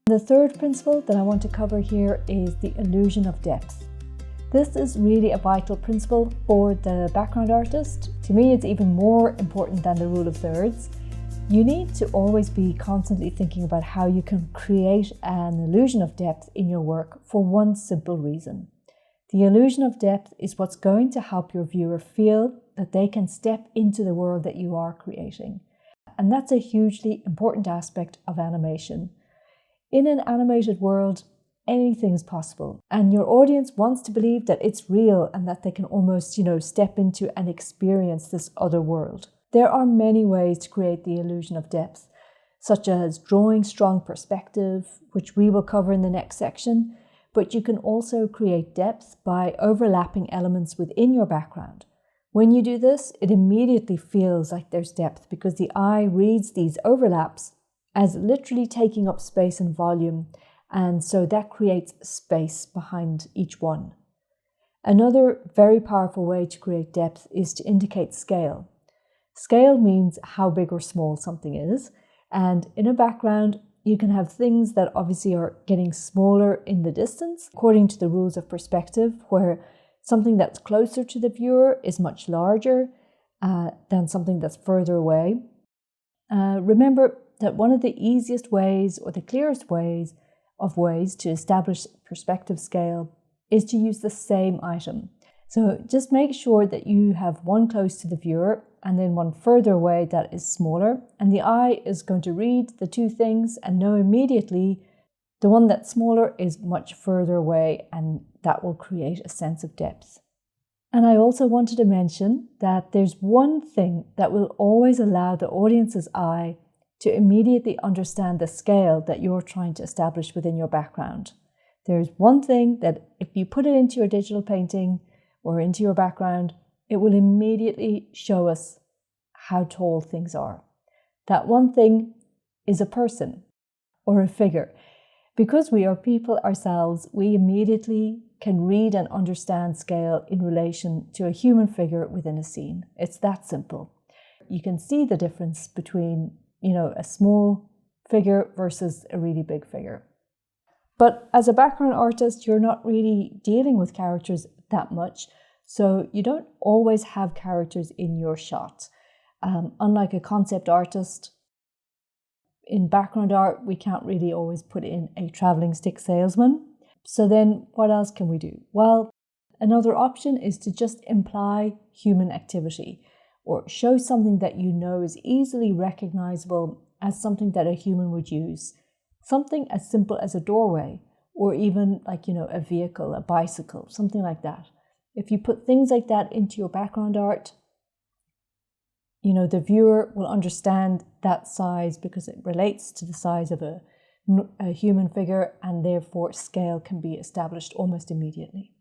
The third principle that I want to cover here is the illusion of depth. This is really a vital principle for the background artist. To me, it's even more important than the rule of thirds. You need to always be constantly thinking about how you can create an illusion of depth in your work for one simple reason. The illusion of depth is what's going to help your viewer feel that they can step into the world that you are creating. And that's a hugely important aspect of animation. In an animated world, anything is possible, and your audience wants to believe that it's real and that they can almost, step into and experience this other world. There are many ways to create the illusion of depth, such as drawing strong perspective, which we will cover in the next section, but you can also create depth by overlapping elements within your background. When you do this, it immediately feels like there's depth because the eye reads these overlaps as literally taking up space and volume, and so that creates space behind each one. Another very powerful way to create depth is to indicate scale. Scale means how big or small something is, and in a background you can have things that obviously are getting smaller in the distance according to the rules of perspective, where something that's closer to the viewer is much larger than something that's further away. Remember that one of the easiest ways or the clearest ways to establish perspective scale is to use the same item. So just make sure that you have one close to the viewer and then one further away that is smaller, and the eye is going to read the two things and know immediately the one that's smaller is much further away, and that will create a sense of depth. And I also wanted to mention that there's one thing that will always allow the audience's eye to immediately understand the scale that you're trying to establish within your background. There's one thing that if you put it into your digital painting or into your background, it will immediately show us how tall things are. That one thing is a person or a figure. Because we are people ourselves, we immediately can read and understand scale in relation to a human figure within a scene. It's that simple. You can see the difference between a small figure versus a really big figure. But as a background artist, you're not really dealing with characters that much, so you don't always have characters in your shot. Unlike a concept artist, in background art, we can't really always put in a traveling stick salesman. So then what else can we do? Well, another option is to just imply human activity, or show something that you know is easily recognizable as something that a human would use. Something as simple as a doorway, or even a vehicle, a bicycle, something like that. If you put things like that into your background art, the viewer will understand that size because it relates to the size of a human figure, and therefore scale can be established almost immediately.